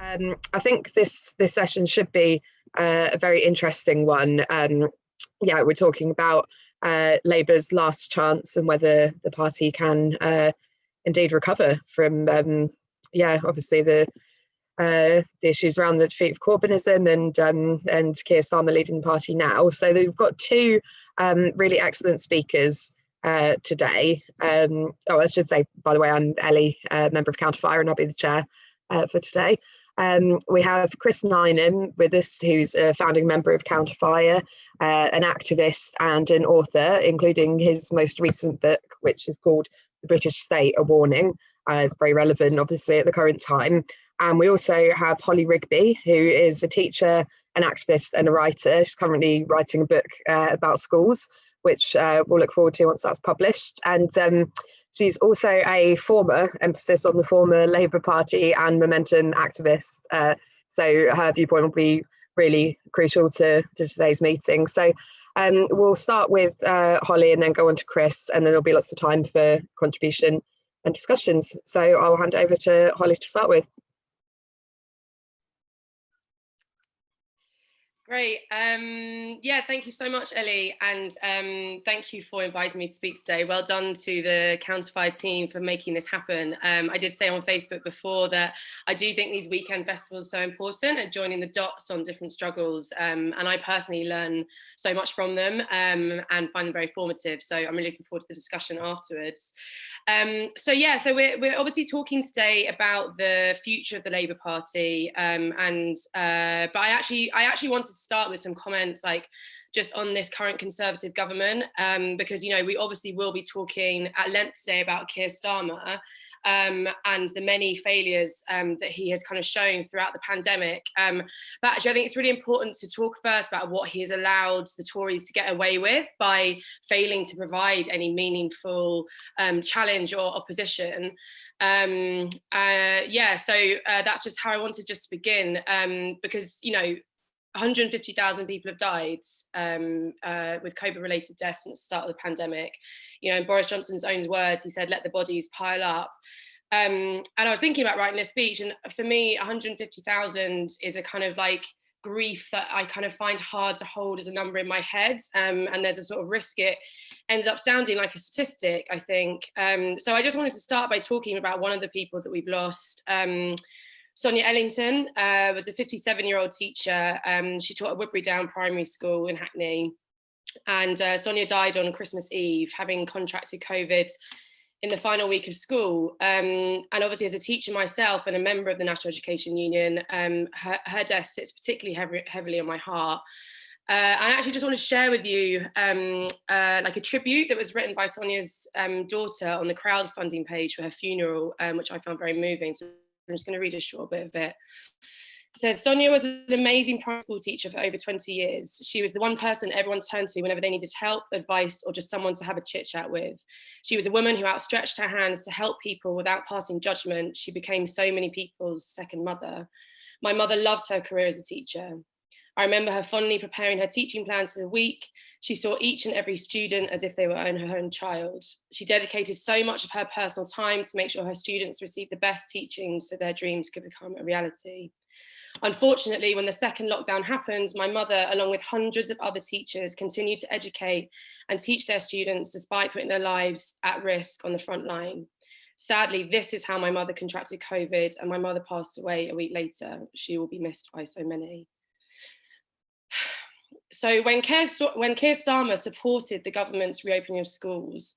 I think this session should be a very interesting one. Yeah, we're talking about Labour's last chance and whether the party can indeed recover from, yeah, obviously the issues around the defeat of Corbynism and Keir Starmer leading the party now. So we've got two really excellent speakers today. Oh, I should say, by the way, I'm Ellie, member of Counterfire, and I'll be the chair for today. We have Chris Nineham with us, who's a founding member of Counterfire, an activist and an author, including his most recent book, which is called The British State, A Warning. It's very relevant, obviously, at the current time. And we also have Holly Rigby, who is a teacher, an activist and a writer. She's currently writing a book about schools, which we'll look forward to once that's published. And she's also a former, emphasis on the former, Labour Party and Momentum activist. So her viewpoint will be really crucial to today's meeting. So we'll start with Holly and then go on to Chris, and then there'll be lots of time for contribution and discussions. So I'll hand it over to Holly to start with. Great. Yeah, thank you so much, Ellie, and thank you for inviting me to speak today. Well done to the Counterfire team for making this happen. I did say on Facebook before that I do think these weekend festivals are so important at joining the dots on different struggles, and I personally learn so much from them and find them very formative. So I'm really looking forward to the discussion afterwards. So we're obviously talking today about the future of the Labour Party, but I actually wanted to start with some comments just on this current Conservative government, because we obviously will be talking at length today about Keir Starmer and the many failures that he has kind of shown throughout the pandemic. But actually I think it's really important to talk first about what he has allowed the Tories to get away with by failing to provide any meaningful challenge or opposition. So that's just how I wanted just to begin, because 150,000 people have died with COVID-related deaths since the start of the pandemic. In Boris Johnson's own words, he said, "Let the bodies pile up." And I was thinking about writing this speech, and for me, 150,000 is a kind of grief that I kind of find hard to hold as a number in my head, and there's a sort of risk it ends up sounding like a statistic, I think. So I just wanted to start by talking about one of the people that we've lost. Sonia Ellington was a 57-year-old teacher. She taught at Woodbury Down Primary School in Hackney. And Sonia died on Christmas Eve, having contracted COVID in the final week of school. And obviously, as a teacher myself and a member of the National Education Union, her death sits particularly heavily on my heart. I actually just want to share with you a tribute that was written by Sonia's daughter on the crowdfunding page for her funeral, which I found very moving. So I'm just going to read a short bit of it. It says, "Sonia was an amazing primary school teacher for over 20 years. She was the one person everyone turned to whenever they needed help, advice, or just someone to have a chit chat with. She was a woman who outstretched her hands to help people without passing judgment. She became so many people's second mother. My mother loved her career as a teacher. I remember her fondly preparing her teaching plans for the week. She saw each and every student as if they were her own child. She dedicated so much of her personal time to make sure her students received the best teaching so their dreams could become a reality. Unfortunately, when the second lockdown happened, my mother, along with hundreds of other teachers, continued to educate and teach their students despite putting their lives at risk on the front line. Sadly, this is how my mother contracted COVID, and my mother passed away a week later. She will be missed by so many." So when Keir Starmer supported the government's reopening of schools,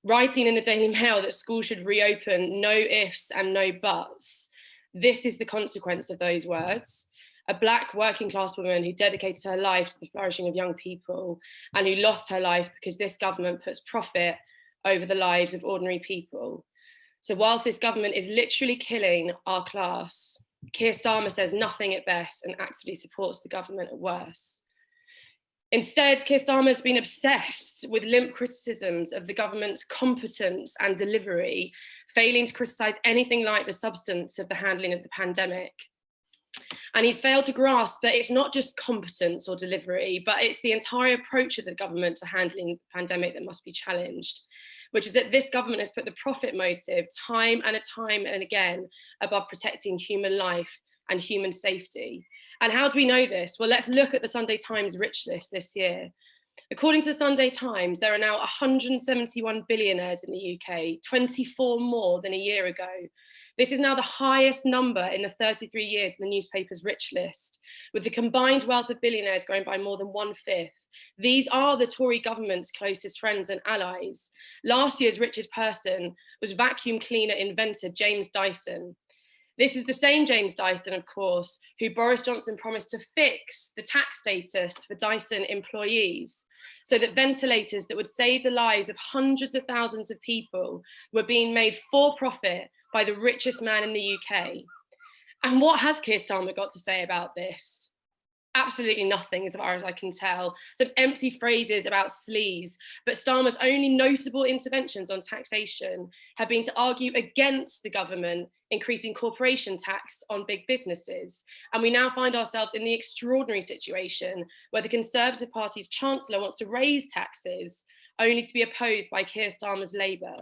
writing in the Daily Mail that schools should reopen, no ifs and no buts, this is the consequence of those words. A Black working class woman who dedicated her life to the flourishing of young people and who lost her life because this government puts profit over the lives of ordinary people. So whilst this government is literally killing our class, Keir Starmer says nothing at best and actively supports the government at worst. Instead, Keir Starmer has been obsessed with limp criticisms of the government's competence and delivery, failing to criticise anything like the substance of the handling of the pandemic. And he's failed to grasp that it's not just competence or delivery, but it's the entire approach of the government to handling the pandemic that must be challenged, which is that this government has put the profit motive time and again above protecting human life and human safety. And how do we know this? Well, let's look at the Sunday Times rich list this year. According to the Sunday Times, there are now 171 billionaires in the UK, 24 more than a year ago. This is now the highest number in the 33 years in the newspaper's rich list, with the combined wealth of billionaires growing by more than 1/5. These are the Tory government's closest friends and allies. Last year's richest person was vacuum cleaner inventor James Dyson. This is the same James Dyson, of course, who Boris Johnson promised to fix the tax status for Dyson employees so that ventilators that would save the lives of hundreds of thousands of people were being made for profit by the richest man in the UK. And what has Keir Starmer got to say about this? Absolutely nothing, as far as I can tell. Some empty phrases about sleaze, but Starmer's only notable interventions on taxation have been to argue against the government increasing corporation tax on big businesses. And we now find ourselves in the extraordinary situation where the Conservative Party's Chancellor wants to raise taxes, only to be opposed by Keir Starmer's Labour.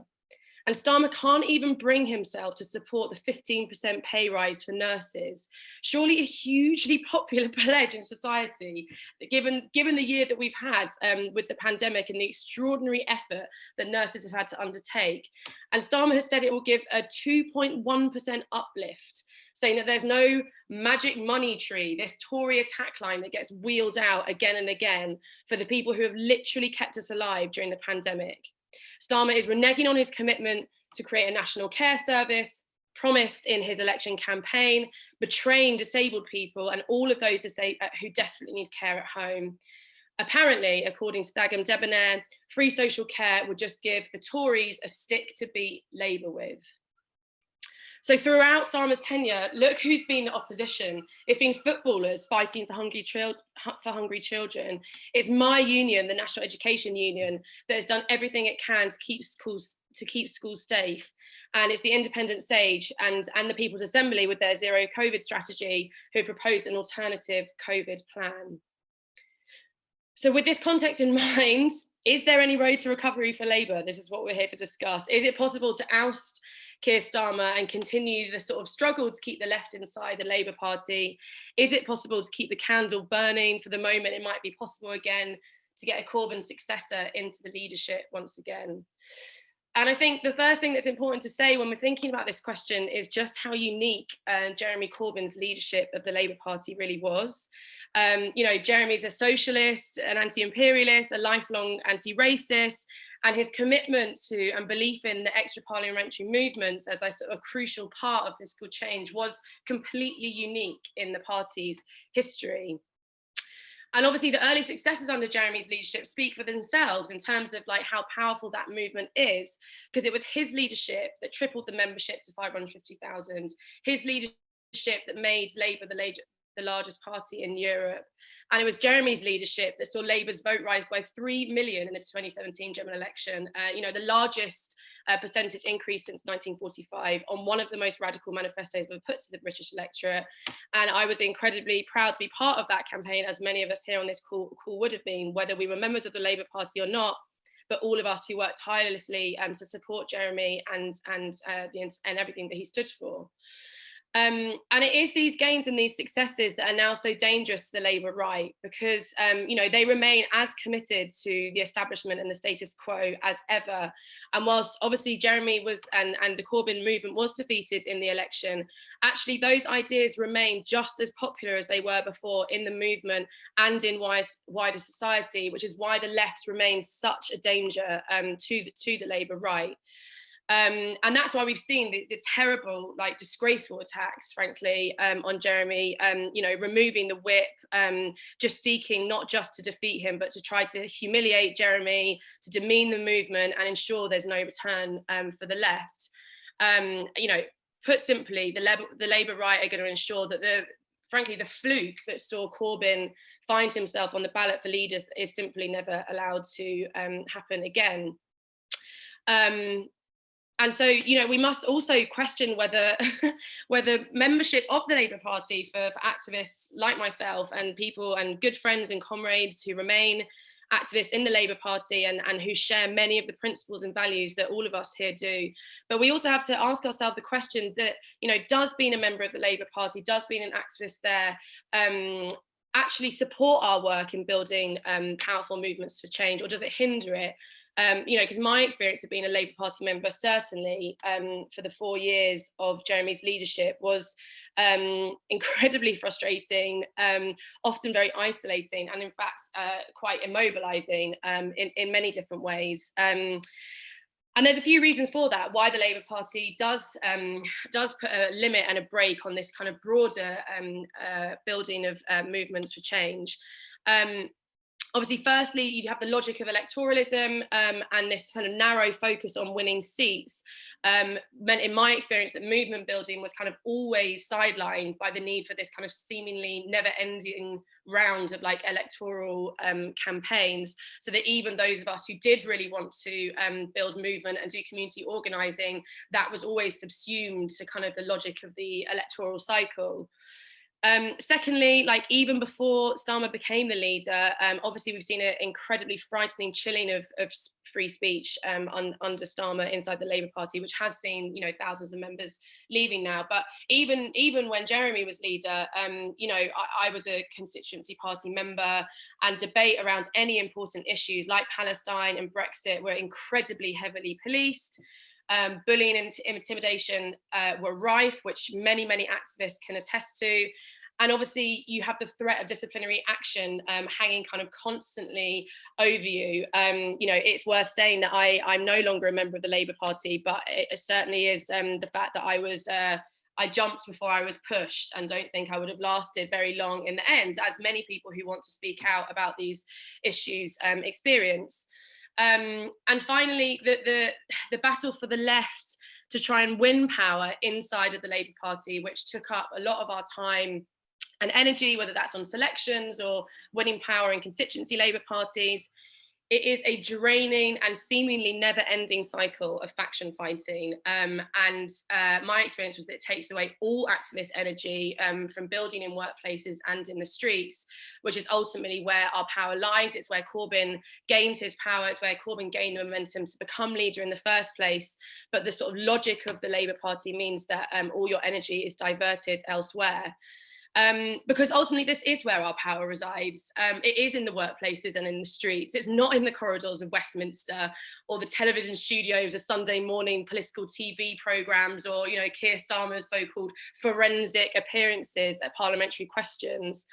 And Starmer can't even bring himself to support the 15% pay rise for nurses. Surely a hugely popular pledge in society, given the year that we've had with the pandemic and the extraordinary effort that nurses have had to undertake. And Starmer has said it will give a 2.1% uplift, saying that there's no magic money tree, this Tory attack line that gets wheeled out again and again for the people who have literally kept us alive during the pandemic. Starmer is reneging on his commitment to create a national care service, promised in his election campaign, betraying disabled people and all of those who desperately need care at home. Apparently, according to Thagam Debonair, free social care would just give the Tories a stick to beat Labour with. So throughout Starmer's tenure, look who's been the opposition. It's been footballers fighting for hungry children. It's my union, the National Education Union, that has done everything it can to keep schools safe. And it's the Independent Sage and the People's Assembly with their zero COVID strategy who proposed an alternative COVID plan. So with this context in mind, is there any road to recovery for Labour? This is what we're here to discuss. Is it possible to oust Keir Starmer and continue the sort of struggle to keep the left inside the Labour Party? Is it possible to keep the candle burning? For the moment, it might be possible again to get a Corbyn successor into the leadership once again. And I think the first thing that's important to say when we're thinking about this question is just how unique Jeremy Corbyn's leadership of the Labour Party really was. Jeremy's a socialist, an anti-imperialist, a lifelong anti-racist, and his commitment to and belief in the extra parliamentary movements as a sort of crucial part of political change was completely unique in the party's history. And obviously the early successes under Jeremy's leadership speak for themselves in terms of like how powerful that movement is, because it was his leadership that tripled the membership to 550,000, his leadership that made Labour the largest party in Europe. And it was Jeremy's leadership that saw Labour's vote rise by 3 million in the 2017 general election, the largest percentage increase since 1945 on one of the most radical manifestos ever put to the British electorate. And I was incredibly proud to be part of that campaign, as many of us here on this call would have been, whether we were members of the Labour Party or not, but all of us who worked tirelessly to support Jeremy and everything that he stood for. And it is these gains and these successes that are now so dangerous to the Labour right, because they remain as committed to the establishment and the status quo as ever. And whilst obviously Jeremy was and the Corbyn movement was defeated in the election, actually those ideas remain just as popular as they were before in the movement and in wider society, which is why the left remains such a danger to the Labour right. And that's why we've seen the terrible, disgraceful attacks, frankly, on Jeremy, removing the whip, just seeking not just to defeat him, but to try to humiliate Jeremy, to demean the movement and ensure there's no return for the left. Put simply, the Labour right are going to ensure that the fluke that saw Corbyn find himself on the ballot for leaders is simply never allowed to happen again. And so, we must also question whether membership of the Labour Party for activists like myself and people and good friends and comrades who remain activists in the Labour Party and who share many of the principles and values that all of us here do. But we also have to ask ourselves the question that, does being a member of the Labour Party, does being an activist there actually support our work in building powerful movements for change, or does it hinder it? Because my experience of being a Labour Party member, certainly for the 4 years of Jeremy's leadership, was incredibly frustrating, often very isolating, and in fact quite immobilising in many different ways. And there's a few reasons for that, why the Labour Party does put a limit and a brake on this kind of broader building of movements for change. Obviously, firstly, you have the logic of electoralism and this kind of narrow focus on winning seats meant, in my experience, that movement building was kind of always sidelined by the need for this kind of seemingly never-ending round of like electoral campaigns, so that even those of us who did really want to build movement and do community organising, that was always subsumed to kind of the logic of the electoral cycle. Secondly, like even before Starmer became the leader, obviously we've seen an incredibly frightening chilling of free speech under Starmer inside the Labour Party, which has seen thousands of members leaving now. But even when Jeremy was leader, I was a constituency party member, and debate around any important issues like Palestine and Brexit were incredibly heavily policed. Bullying and intimidation were rife, which many activists can attest to. And obviously you have the threat of disciplinary action hanging kind of constantly over you. It's worth saying that I'm no longer a member of the Labour Party, but it certainly is the fact that I jumped before I was pushed, and don't think I would have lasted very long in the end, as many people who want to speak out about these issues experience. And finally, the battle for the left to try and win power inside of the Labour Party, which took up a lot of our time and energy, whether that's on selections or winning power in constituency Labour parties. It is a draining and seemingly never-ending cycle of faction fighting. My experience was that it takes away all activist energy from building in workplaces and in the streets, which is ultimately where our power lies. It's where Corbyn gained his power. It's where Corbyn gained the momentum to become leader in the first place. But the sort of logic of the Labour Party means that all your energy is diverted elsewhere. Because ultimately this is where our power resides. It is in the workplaces and in the streets. It's not in the corridors of Westminster or the television studios of Sunday morning political TV programmes, or Keir Starmer's so-called forensic appearances at parliamentary questions.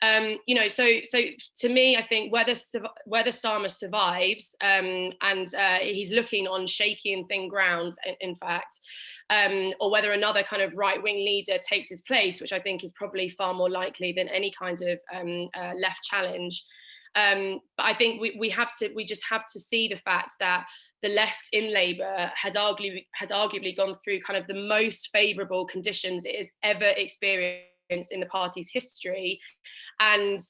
So to me, I think whether Starmer survives, and he's looking on shaky and thin ground, in fact, or whether another kind of right-wing leader takes his place, which I think is probably far more likely than any kind of left challenge. But I think we just have to see the fact that the left in Labour has arguably gone through kind of the most favourable conditions it has ever experienced in the party's history, and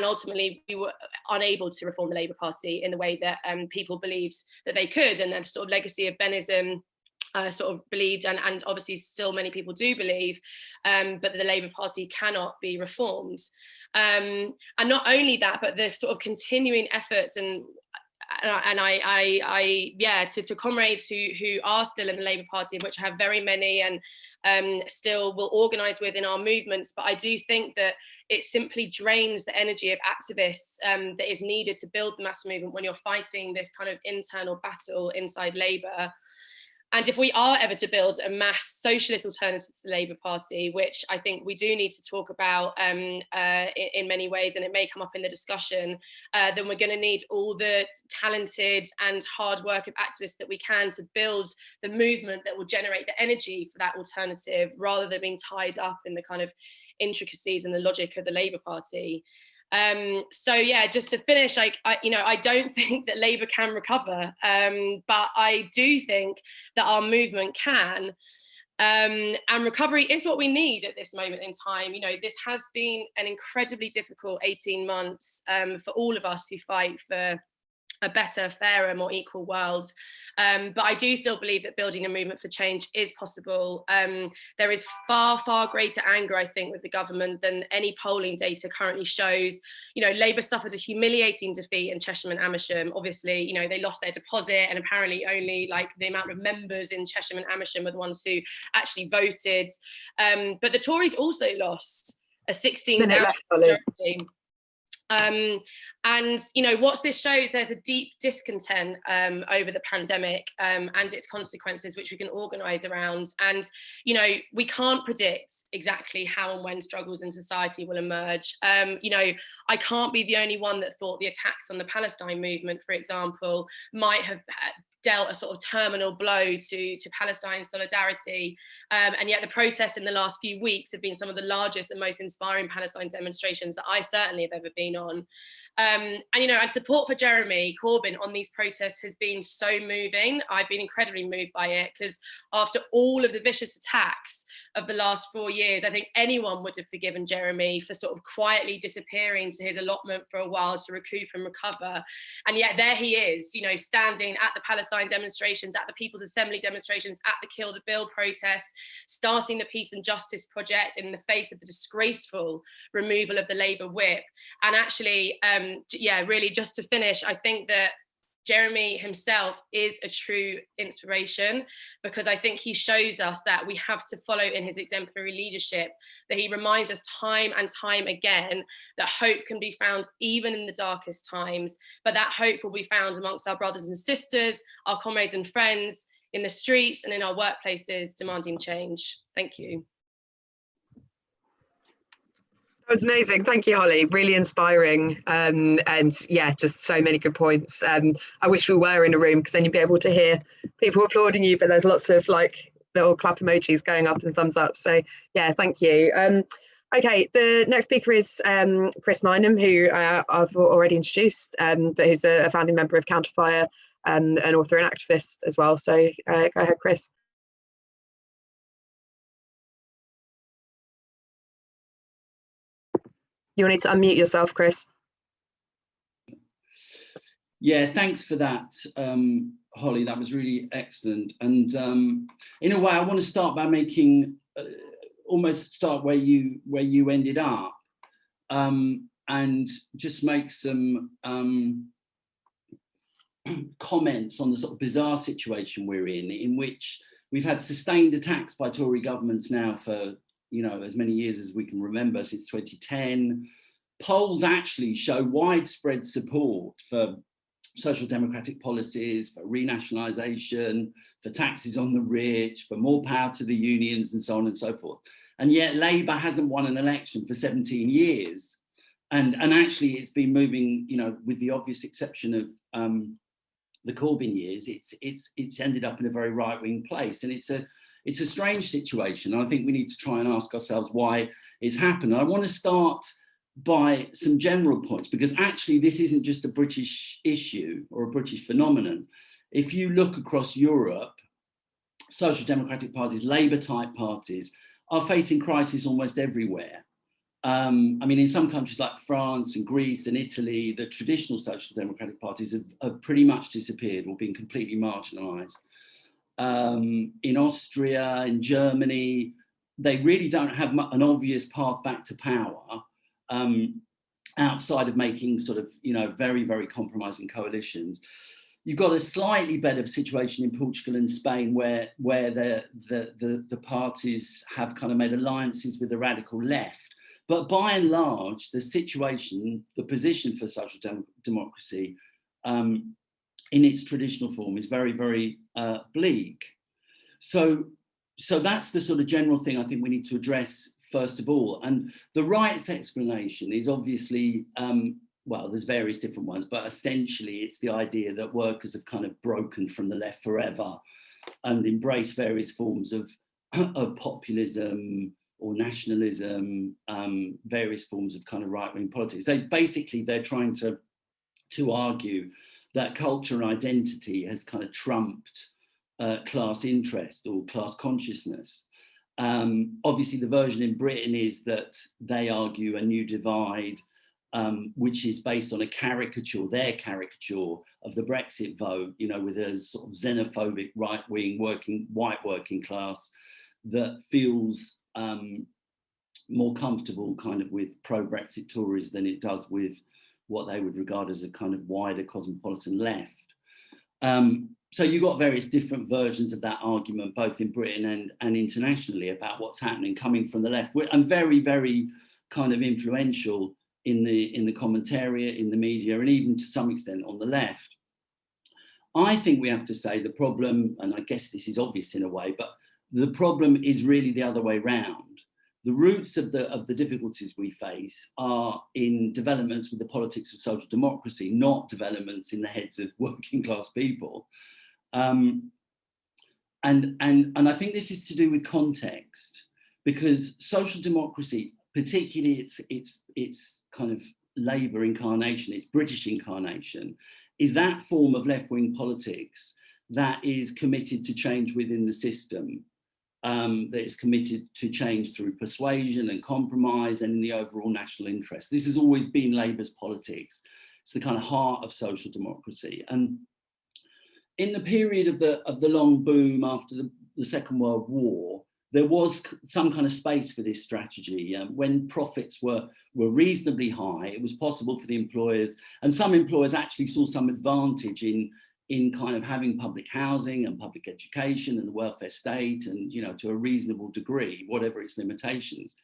ultimately we were unable to reform the Labour Party in the way that people believed that they could, and the sort of legacy of Bennism sort of believed, and obviously still many people do believe, but the Labour Party cannot be reformed. And not only that, but the sort of continuing efforts to comrades who are still in the Labour Party, of which I have very many, and still will organise with in our movements. But I do think that it simply drains the energy of activists that is needed to build the mass movement when you're fighting this kind of internal battle inside Labour. And if we are ever to build a mass socialist alternative to the Labour Party, which I think we do need to talk about in many ways, and it may come up in the discussion, then we're going to need all the talented and hard work of activists that we can to build the movement that will generate the energy for that alternative, rather than being tied up in the kind of intricacies and the logic of the Labour Party. So yeah, just to finish, I don't think that Labour can recover, but I do think that our movement can, and recovery is what we need at this moment in time. This has been an incredibly difficult 18 months for all of us who fight for a better, fairer, more equal world. But I do still believe that building a movement for change is possible. There is far, far greater anger, I think, with the government than any polling data currently shows. You know, Labour suffered a humiliating defeat in Chesham and Amersham. Obviously, you know, they lost their deposit, and apparently only like the amount of members in Chesham and Amersham were the ones who actually voted. But the Tories also lost a 16,000 majority. And you know, what this shows, there's a deep discontent over the pandemic and its consequences, which we can organise around. And you know, we can't predict exactly how and when struggles in society will emerge. You know, I can't be the only one that thought the attacks on the Palestine movement, for example, might have dealt a sort of terminal blow to Palestine solidarity. And yet the protests in the last few weeks have been some of the largest and most inspiring Palestine demonstrations that I certainly have ever been on. And, you know, and support for Jeremy Corbyn on these protests has been so moving. I've been incredibly moved by it, because after all of the vicious attacks of the last 4 years, I think anyone would have forgiven Jeremy for sort of quietly disappearing to his allotment for a while to recoup and recover. And yet there he is, you know, standing at the Palestine demonstrations, at the People's Assembly demonstrations, at the Kill the Bill protest, starting the Peace and Justice Project in the face of the disgraceful removal of the Labour whip. And actually, yeah, really just to finish, I think that Jeremy himself is a true inspiration, because I think he shows us that we have to follow in his exemplary leadership, that he reminds us time and time again that hope can be found even in the darkest times, but that hope will be found amongst our brothers and sisters, our comrades and friends, in the streets and in our workplaces demanding change. Thank you. That was amazing. Thank you, Holly. Really inspiring. And yeah, just so many good points. I wish we were in a room, because then you'd be able to hear people applauding you, but there's lots of like little clap emojis going up and thumbs up. So yeah, thank you. Okay, the next speaker is Chris Nineham, who I've already introduced, but who's a founding member of Counterfire, an author and activist as well. So go ahead, Chris. You'll need to unmute yourself, Chris. Yeah, thanks for that, Holly. That was really excellent. And in a way, I want to start by making almost start where you ended up, and just make some comments on the sort of bizarre situation we're in which we've had sustained attacks by Tory governments now for, you know, as many years as we can remember, since 2010. Polls actually show widespread support for social democratic policies, for renationalisation, for taxes on the rich, for more power to the unions, and so on and so forth. And yet Labour hasn't won an election for 17 years. And actually it's been moving, you know, with the obvious exception of the Corbyn years, it's ended up in a very right-wing place. And it's a strange situation. And I think we need to try and ask ourselves why it's happened. And I want to start by some general points, because actually this isn't just a British issue or a British phenomenon. If you look across Europe, social democratic parties, Labour-type parties, are facing crisis almost everywhere. I mean, in some countries like France and Greece and Italy, the traditional social democratic parties have pretty much disappeared or been completely marginalised. In Austria, in Germany, they really don't have an obvious path back to power, outside of making sort of, you know, very, very compromising coalitions. You've got a slightly better situation in Portugal and Spain, where the parties have kind of made alliances with the radical left. But by and large, the situation, the position for social democracy in its traditional form is very, very bleak. So that's the sort of general thing I think we need to address first of all. And the right's explanation is obviously, well, there's various different ones, but essentially it's the idea that workers have kind of broken from the left forever and embraced various forms of populism or nationalism, various forms of kind of right-wing politics. They're trying to argue that culture and identity has kind of trumped class interest or class consciousness. Obviously, the version in Britain is that they argue a new divide which is based on a caricature, their caricature of the Brexit vote, you know, with a sort of xenophobic right-wing white working class that feels more comfortable kind of with pro-Brexit Tories than it does with what they would regard as a kind of wider cosmopolitan left. So you've got various different versions of that argument, both in Britain and internationally, about what's happening coming from the left. And very, very kind of influential in the commentariat, in the media, and even to some extent on the left. I think we have to say the problem, and I guess this is obvious in a way, but the problem is really the other way round. The roots of the difficulties we face are in developments with the politics of social democracy, not developments in the heads of working class people. And I think this is to do with context, because social democracy, particularly its kind of Labour incarnation, its British incarnation, is that form of left-wing politics that is committed to change within the system, that is committed to change through persuasion and compromise and in the overall national interest. This has always been Labour's politics. It's the kind of heart of social democracy. And in the period of the long boom after the Second World War, there was some kind of space for this strategy. When profits were reasonably high, it was possible for the employers, and some employers actually saw some advantage in kind of having public housing and public education and the welfare state, and, you know, to a reasonable degree, whatever its limitations.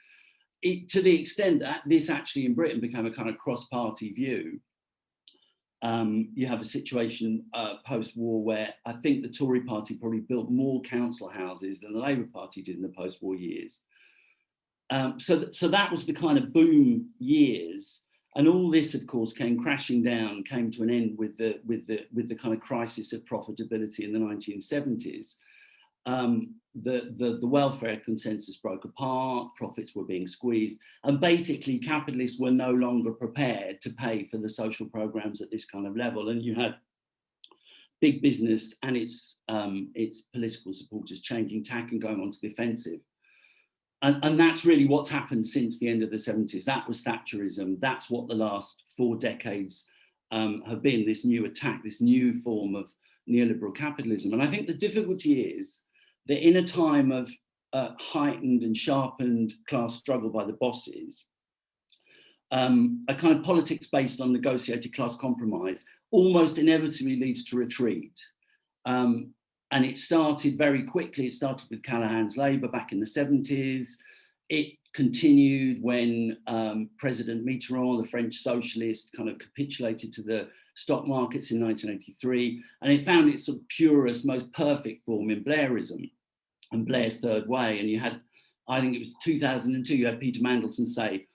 To the extent that this actually in Britain became a kind of cross-party view. You have a situation post-war where I think the Tory party probably built more council houses than the Labour Party did in the post-war years. So that was the kind of boom years, and all this, of course, came crashing down, came to an end with the kind of crisis of profitability in the 1970s. The welfare consensus broke apart, profits were being squeezed, and basically capitalists were no longer prepared to pay for the social programs at this kind of level. And you had big business and its political supporters changing tack and going onto the offensive. And that's really what's happened since the end of the 70s. That was Thatcherism. That's what the last 4 decades have been, this new attack, this new form of neoliberal capitalism. And I think the difficulty is that in a time of heightened and sharpened class struggle by the bosses, a kind of politics based on negotiated class compromise almost inevitably leads to retreat. And it started very quickly. It started with Callaghan's Labour back in the 70s. It continued when President Mitterrand, the French socialist, kind of capitulated to the stock markets in 1983. And it found its sort of purest, most perfect form in Blairism and Blair's Third Way. And you had, I think it was 2002, you had Peter Mandelson say,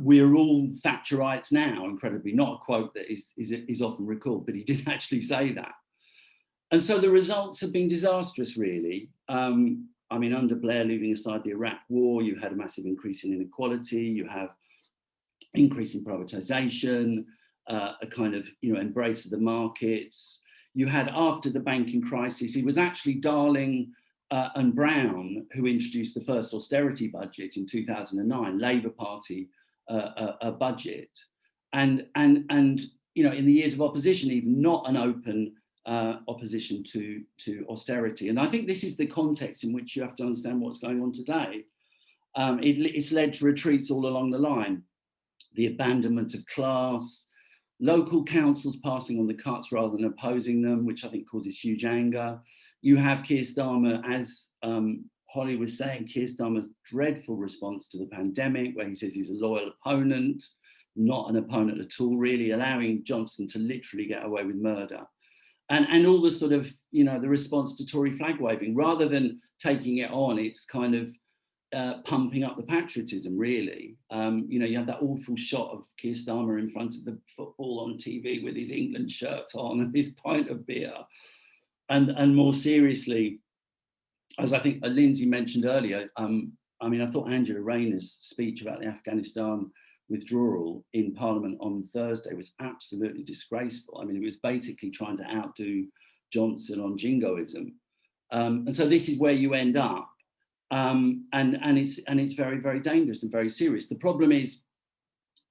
we're all Thatcherites now, incredibly, not a quote that is often recalled, but he did actually say that. And so the results have been disastrous, really. I mean, under Blair, leaving aside the Iraq war, you had a massive increase in inequality, you have increase in privatization, a kind of, you know, embrace of the markets. You had, after the banking crisis, it was actually Darling and Brown who introduced the first austerity budget in 2009, Labour Party budget. And you know, in the years of opposition, even not an open opposition to austerity. And I think this is the context in which you have to understand what's going on today. It's led to retreats all along the line. The abandonment of class, local councils passing on the cuts rather than opposing them, which I think causes huge anger. You have Keir Starmer, as Holly was saying, Keir Starmer's dreadful response to the pandemic, where he says he's a loyal opponent, not an opponent at all, really, allowing Johnson to literally get away with murder. And all the sort of, you know, the response to Tory flag waving, rather than taking it on, it's kind of pumping up the patriotism, really. You know, you had that awful shot of Keir Starmer in front of the football on TV with his England shirt on and his pint of beer. And more seriously, as I think Lindsay mentioned earlier, I mean, I thought Angela Rayner's speech about the Afghanistan withdrawal in Parliament on Thursday was absolutely disgraceful. I mean, it was basically trying to outdo Johnson on jingoism. And so this is where you end up. And it's very, very dangerous and very serious. The problem is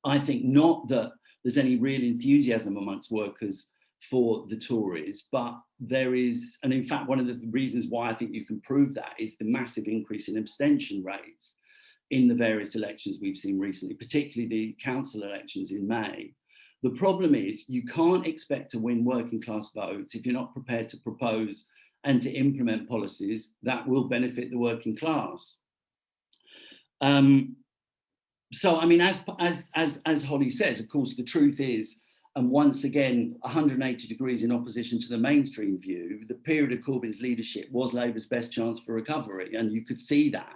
I think not that there's any real enthusiasm amongst workers for the Tories, but there is, and in fact, one of the reasons why I think you can prove that is the massive increase in abstention rates in the various elections we've seen recently, particularly the council elections in May. The problem is you can't expect to win working class votes if you're not prepared to propose and to implement policies that will benefit the working class. So, I mean, as Holly says, of course, the truth is, and once again, 180 degrees in opposition to the mainstream view, the period of Corbyn's leadership was Labour's best chance for recovery. And you could see that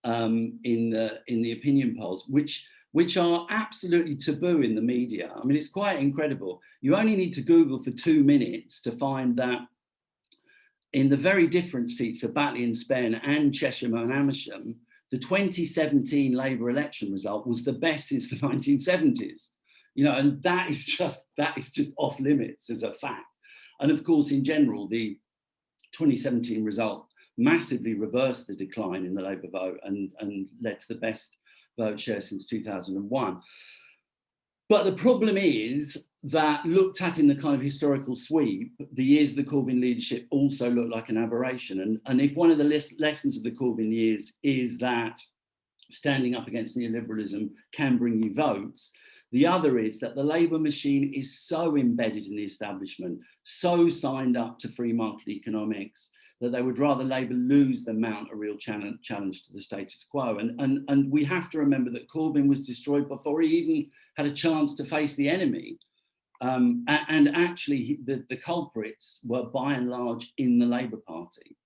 in the opinion polls, which are absolutely taboo in the media. I mean, it's quite incredible. You only need to Google for 2 minutes to find that in the very different seats of Batley and Spen and Chesham and Amersham, the 2017 Labour election result was the best since the 1970s. You know, and that is just off limits as a fact. And of course, in general, the 2017 result massively reversed the decline in the Labour vote and led to the best vote share since 2001. But the problem is that, looked at in the kind of historical sweep, the years of the Corbyn leadership also look like an aberration. And if one of the lessons of the Corbyn years is that standing up against neoliberalism can bring you votes, the other is that the Labour machine is so embedded in the establishment, so signed up to free market economics, that they would rather Labour lose than mount a real challenge to the status quo. And we have to remember that Corbyn was destroyed before he even had a chance to face the enemy. And actually, the culprits were by and large in the Labour Party.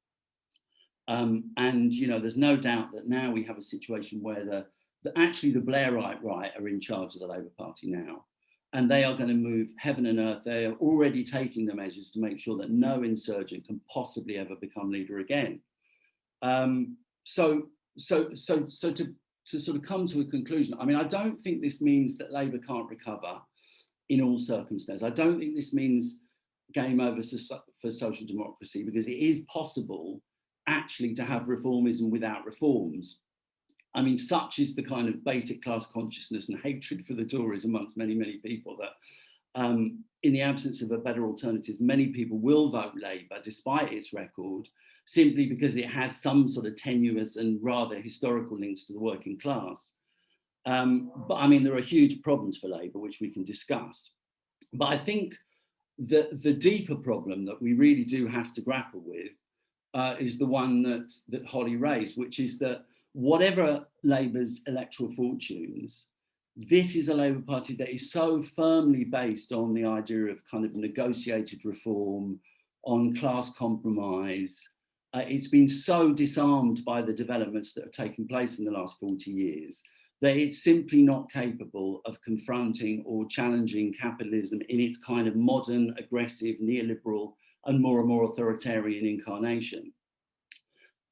And, you know, there's no doubt that now we have a situation where actually the Blairite right are in charge of the Labour Party now. And they are going to move heaven and earth. They are already taking the measures to make sure that no insurgent can possibly ever become leader again. So to sort of come to a conclusion, I mean, I don't think this means that Labour can't recover in all circumstances. I don't think this means game over for social democracy, because it is possible actually to have reformism without reforms. I mean, such is the kind of basic class consciousness and hatred for the Tories amongst many, many people that in the absence of a better alternative, many people will vote Labour despite its record, simply because it has some sort of tenuous and rather historical links to the working class. But I mean, there are huge problems for Labour, which we can discuss. But I think that the deeper problem that we really do have to grapple with is the one that Holly raised, which is that whatever Labour's electoral fortunes, this is a Labour Party that is so firmly based on the idea of kind of negotiated reform, on class compromise. It's been so disarmed by the developments that have taken place in the last 40 years that it's simply not capable of confronting or challenging capitalism in its kind of modern, aggressive, neoliberal, and more authoritarian incarnation.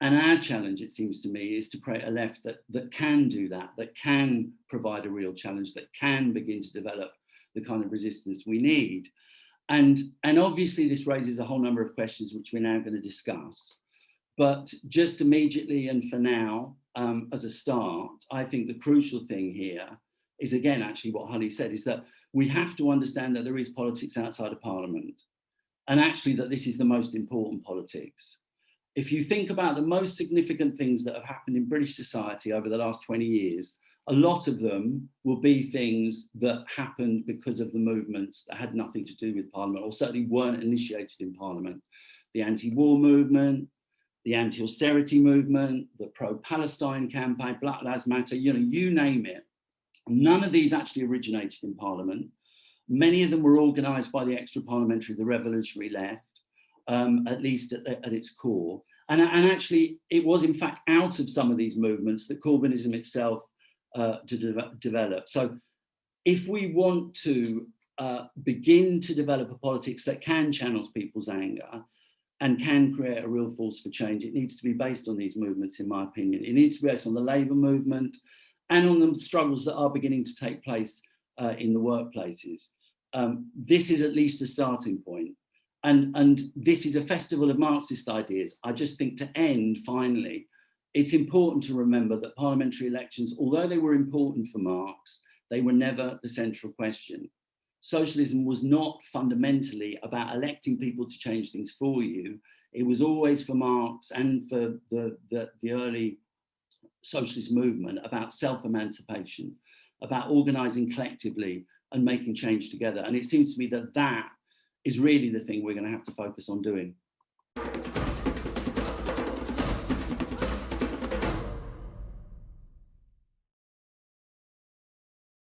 And our challenge, it seems to me, is to create a left that can do that can provide a real challenge, that can begin to develop the kind of resistance we need. And obviously this raises a whole number of questions which we're now going to discuss. But just immediately and for now, as a start, I think the crucial thing here is, again, actually what Holly said, is that we have to understand that there is politics outside of Parliament, and actually that this is the most important politics. If you think about the most significant things that have happened in British society over the last 20 years, a lot of them will be things that happened because of the movements that had nothing to do with Parliament, or certainly weren't initiated in Parliament. The anti-war movement, the anti-austerity movement, the pro-Palestine campaign, Black Lives Matter, you know, you name it. None of these actually originated in Parliament. Many of them were organised by the extra-parliamentary, the revolutionary left, at least at its core. And actually, it was in fact out of some of these movements that Corbynism itself developed. So if we want to begin to develop a politics that can channel people's anger and can create a real force for change, it needs to be based on these movements, in my opinion. It needs to be based on the Labour movement and on the struggles that are beginning to take place in the workplaces. This is at least a starting point. And this is a festival of Marxist ideas. I just think, to end, finally, it's important to remember that parliamentary elections, although they were important for Marx, They were never the central question. Socialism was not fundamentally about electing people to change things for you. It was always for Marx and for the early socialist movement about self-emancipation, about organising collectively and making change together. And it seems to me that that is really the thing we're going to have to focus on doing.